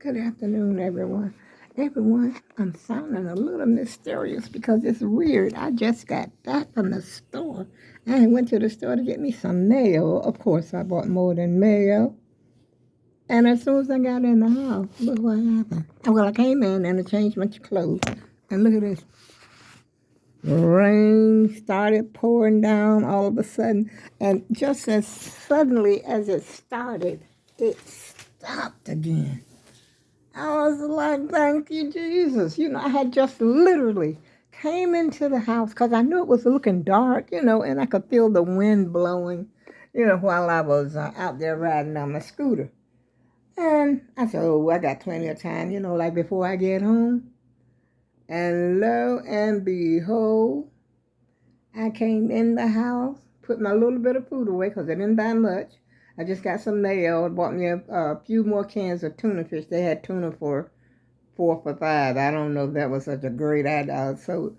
Good afternoon, everyone. Everyone, I'm sounding a little mysterious because it's weird. I just got back from the store. I went to the store to get me some mayo. Of course, I bought more than mayo. And as soon as I got in the house, look what happened. Well, I came in and I changed my clothes. And look at this. Rain started pouring down all of a sudden. And just as suddenly as it started, it stopped again. I was like, thank you, Jesus. I had just literally came into the house because I knew it was looking dark, and I could feel the wind blowing, while I was out there riding on my scooter. And I said, oh, I got plenty of time, like before I get home. And lo and behold, I came in the house, put my little bit of food away because I didn't buy much. I just got some mayo. I bought me a few more cans of tuna fish. They had tuna for 4 for $5. I don't know if that was such a great idea, so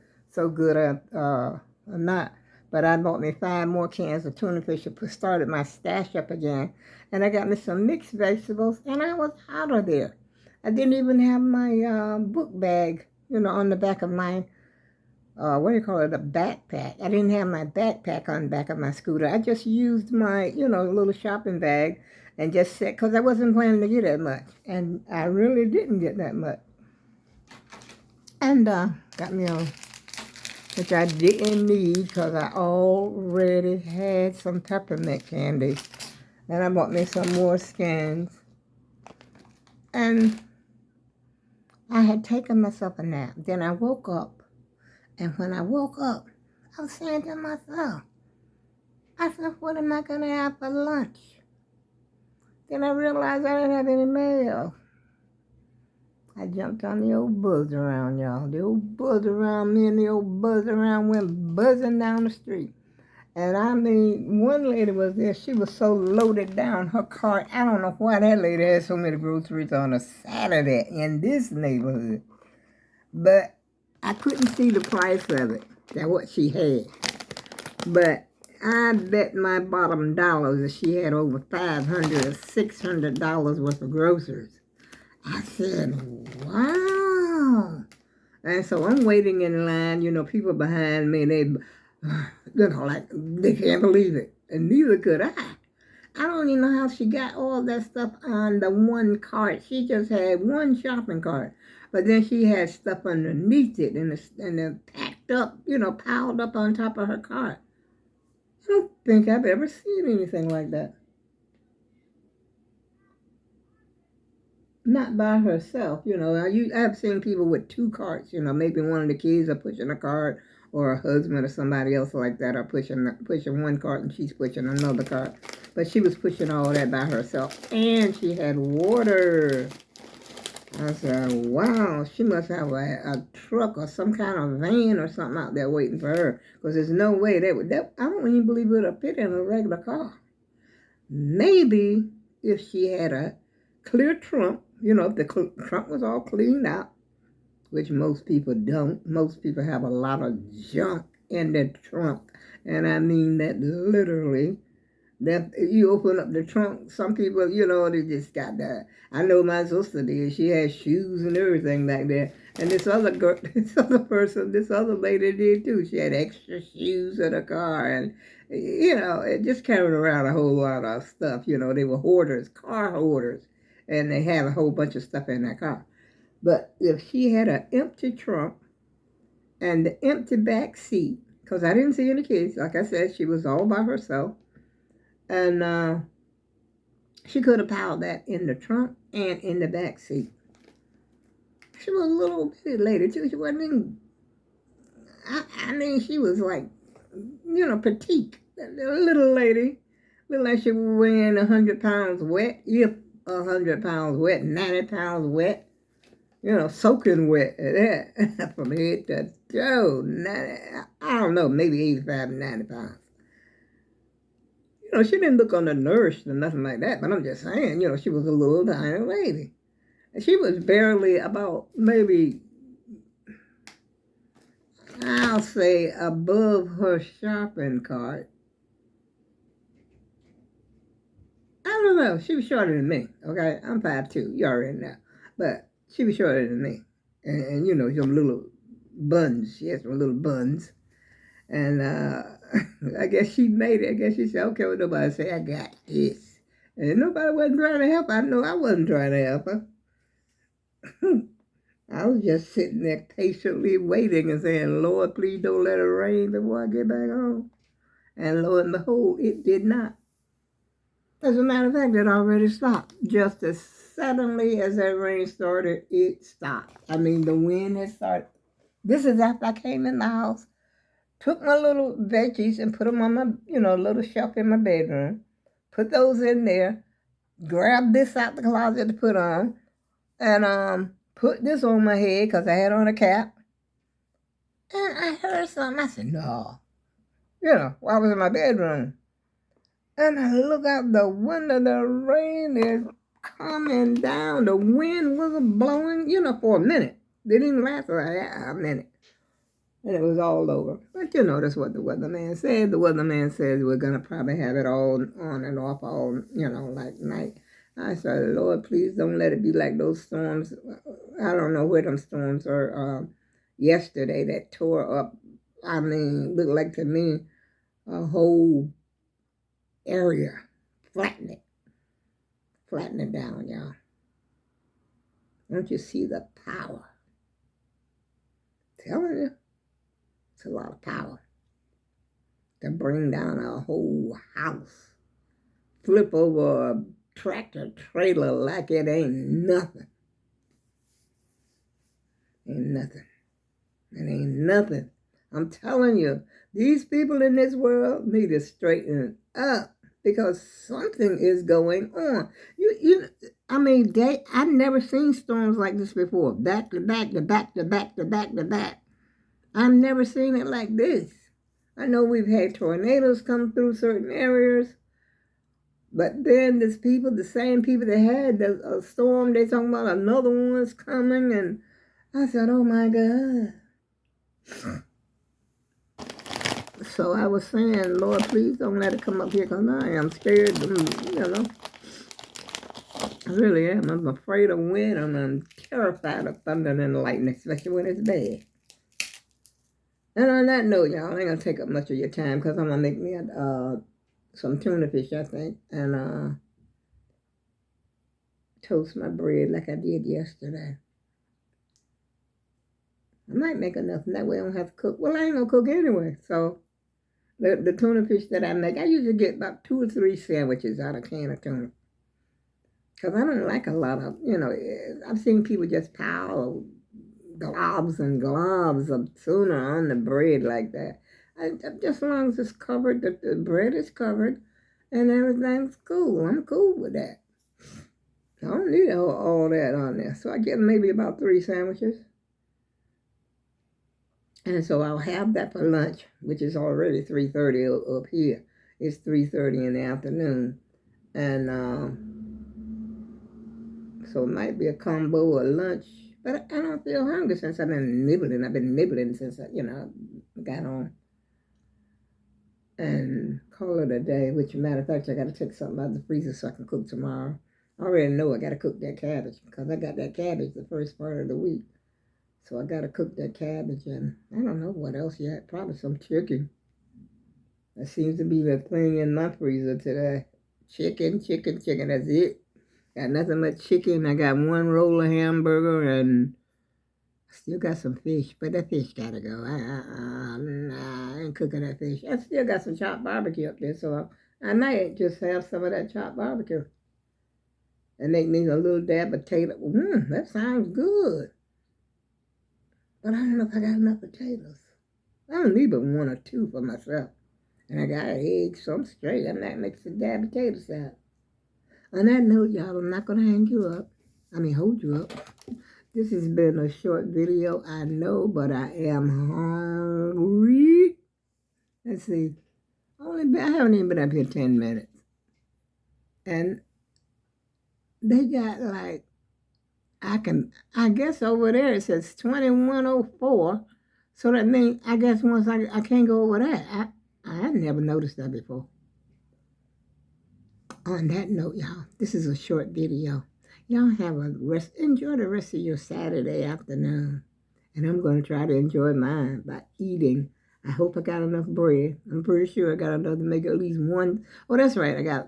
good or not. But I bought me 5 more cans of tuna fish to started my stash up again, and I got me some mixed vegetables, and I was out of there. I didn't even have my book bag, on the back of my what do you call it, a backpack. I didn't have my backpack on the back of my scooter. I just used my, little shopping bag and just said, because I wasn't planning to get that much. And I really didn't get that much. And got me a, which I didn't need because I already had some peppermint candy. And I bought me some more skins. And I had taken myself a nap. Then I woke up. And when I woke up, I was saying to myself, I said, what am I going to have for lunch? Then I realized I didn't have any mayo. I jumped on the old buzz around, y'all. The old buzz around, me and the old buzz around went buzzing down the street. And I mean, one lady was there. She was so loaded down her cart. I don't know why that lady had so many groceries on a Saturday in this neighborhood. But I couldn't see the price of it, that what she had. But I bet my bottom dollar that she had over $500 or $600 worth of groceries. I said, wow. And so I'm waiting in line, people behind me, they, like they can't believe it. And neither could I. I don't even know how she got all that stuff on the one cart. She just had one shopping cart. But then she had stuff underneath it and packed up, piled up on top of her cart. I don't think I've ever seen anything like that. Not by herself, I've seen people with 2 carts, maybe one of the kids are pushing a cart or a husband or somebody else like that are pushing one cart and she's pushing another cart. But she was pushing all that by herself. And she had water. I said, wow, she must have a truck or some kind of van or something out there waiting for her. Because there's no way I don't even believe it would have fit in a regular car. Maybe if she had a clear trunk, if the trunk was all cleaned out, which most people don't. Most people have a lot of junk in their trunk. And I mean that literally. That you open up the trunk, some people, they just got that. I know my sister did. She had shoes and everything back there. And this other girl, this other lady did too. She had extra shoes in her car, and it just carried around a whole lot of stuff. They were hoarders, car hoarders, and they had a whole bunch of stuff in their car. But if she had an empty trunk and the empty back seat, because I didn't see any kids, like I said, she was all by herself. And she could have piled that in the trunk and in the back seat. She was a little bitty lady too. She wasn't even, I mean, she was like, petite. A little lady. Looked like she was weighing 100 pounds wet, if 100 pounds wet, 90 pounds wet. Soaking wet at that. From head to toe. 90, I don't know, maybe 85 and 90 pounds. She didn't look undernourished or nothing like that, but I'm just saying, she was a little tiny lady. And she was barely about maybe, I'll say, above her shopping cart. I don't know. She was shorter than me, okay? I'm 5'2", you already know. But she was shorter than me. And you know, some little buns. She had some little buns. And I guess she made it. I guess she said, okay, well, nobody say, I got this. And nobody wasn't trying to help her. I know I wasn't trying to help her. I was just sitting there patiently waiting and saying, Lord, please don't let it rain before I get back home. And lo and behold, it did not. As a matter of fact, it already stopped. Just as suddenly as that rain started, it stopped. I mean, the wind had started. This is after I came in the house, took my little veggies and put them on my, little shelf in my bedroom, put those in there, grabbed this out the closet to put on, and put this on my head because I had on a cap. And I heard something. I said, no. While I was in my bedroom. And I look out the window, the rain is coming down. The wind was blowing, for a minute. Didn't even last for a minute. And it was all over. But that's what the weatherman said. The weatherman says we're going to probably have it all on and off all, like night. I said, Lord, please don't let it be like those storms. I don't know where them storms are. Yesterday that tore up, looked like to me a whole area. Flatten it down, y'all. Don't you see the power? Telling you, it's a lot of power to bring down a whole house, flip over a tractor trailer like it ain't nothing. Ain't nothing. It ain't nothing. I'm telling you, these people in this world need to straighten up because something is going on. I've never seen storms like this before. Back to back to back to back to back to back. I've never seen it like this. I know we've had tornadoes come through certain areas, but then there's people, the same people that had a storm, they're talking about another one's coming, and I said, oh my God. So I was saying, Lord, please don't let it come up here because I am scared. I really am. I'm afraid of wind and I'm terrified of thunder and lightning, especially when it's bad. And on that note, y'all, I ain't going to take up much of your time because I'm going to make me some tuna fish, I think, and toast my bread like I did yesterday. I might make enough, and that way I don't have to cook. Well, I ain't going to cook anyway, so the tuna fish that I make, I usually get about 2 or 3 sandwiches out of a can of tuna. Because I don't like a lot of, I've seen people just pile globs and globs of tuna on the bread like that. Just as long as it's covered, the bread is covered, and everything's cool. I'm cool with that. I don't need all that on there. So I get maybe about 3 sandwiches. And so I'll have that for lunch, which is already 3:30 up here. It's 3:30 in the afternoon. And so it might be a combo of lunch. But I don't feel hungry since I've been nibbling. I've been nibbling since I got on. And call it a day, which, matter of fact, I got to take something out of the freezer so I can cook tomorrow. I already know I got to cook that cabbage because I got that cabbage the first part of the week. So I got to cook that cabbage, and I don't know what else yet. Probably some chicken. That seems to be the thing in my freezer today. Chicken. That's it. Got nothing but chicken. I got 1 roll of hamburger, and I still got some fish, but that fish got to go. I ain't cooking that fish. I still got some chopped barbecue up there, so I might just have some of that chopped barbecue. And make me a little dab of potato. That sounds good. But I don't know if I got enough potatoes. I don't need but 1 or 2 for myself. And I got eggs, so I'm straight. I'm not mixing dab potato salad. On that note, y'all, I'm not going to hang you up. Hold you up. This has been a short video, I know, but I am hungry. Let's see. I haven't even been up here 10 minutes. And they got I guess over there it says 2104. So that means, I guess once I can't go over that. I had never noticed that before. On that note, y'all, this is a short video. Y'all have a rest. Enjoy the rest of your Saturday afternoon. And I'm going to try to enjoy mine by eating. I hope I got enough bread. I'm pretty sure I got enough to make at least one. Oh, that's right. I got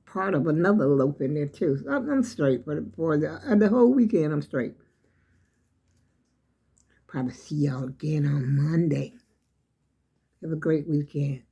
part of another loaf in there too. So I'm straight for the whole weekend. I'm straight. Probably see y'all again on Monday. Have a great weekend.